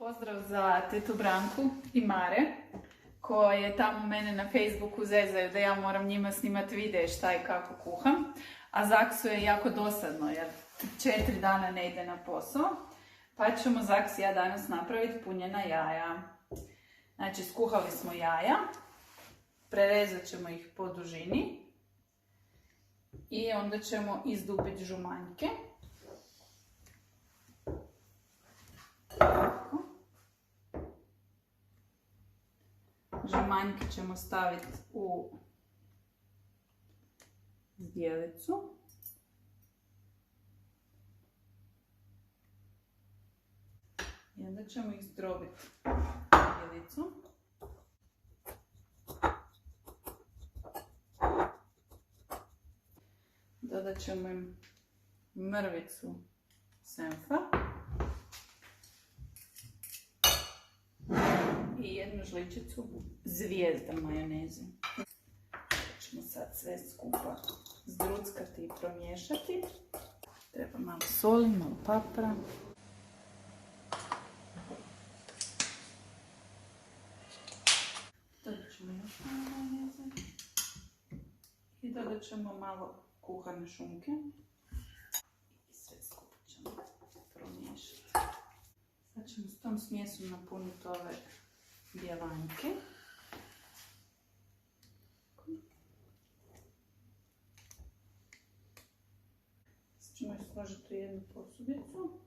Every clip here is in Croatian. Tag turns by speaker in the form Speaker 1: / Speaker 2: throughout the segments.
Speaker 1: Pozdrav za tetu Branku i Mare, koje tamo mene na Facebooku zezaju da ja moram njima snimati videe šta i kako kuham. A Zaksu je jako dosadno jer 4 dana ne ide na posao. Pa ćemo Zaks i ja danas napraviti punjena jaja. Znači, skuhali smo jaja, prerezat ćemo ih po dužini i onda ćemo izdubiti žumanjke. Žumanjke ćemo staviti u zdjelicu. I onda ćemo ih zdrobiti zdjelicom. Dodat ćemo im mrvicu senfa i jednu žličicu zvijezda majoneze. Ćemo sad sve skupa zdruckati i promiješati. Treba malo soli, malo papra. Dodat ćemo još malo majoneze. I dodat ćemo malo kuhane šunke. I sve skupa ćemo promiješati. Sad ćemo s tom smjesom napuniti ove bjelanjke. Sad ćemo ih složiti u jednu posudicu.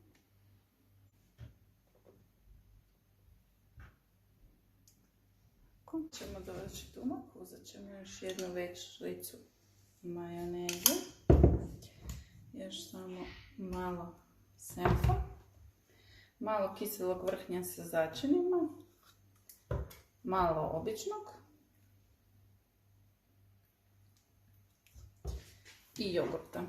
Speaker 1: Ćemo dovršiti umak, uzet ćemo još jednu veću žlicu majoneze. Još samo malo senfa. Malo kiselog vrhnja sa začinima. Malo običnog. I jogurta.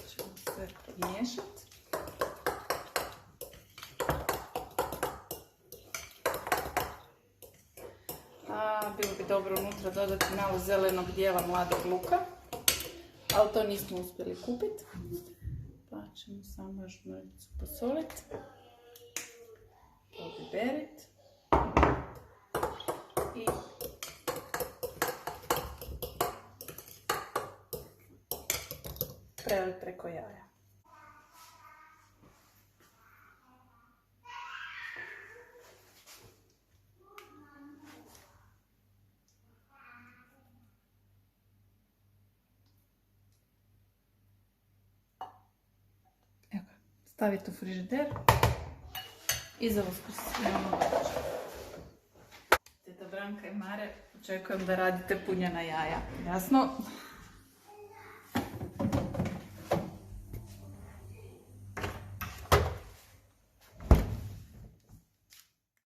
Speaker 1: Ćemo sve pomiješati. Bilo bi dobro unutra dodati malo zelenog dijela mladog luka, ali to nismo uspjeli kupiti. Pa ćemo samo još mrvicu posoliti, pobiberiti i preliti preko jaja. Stavite u frižider i za Uskrs imamo doručak. Teta Branka i Mare, očekujem da radite punjena jaja. Jasno?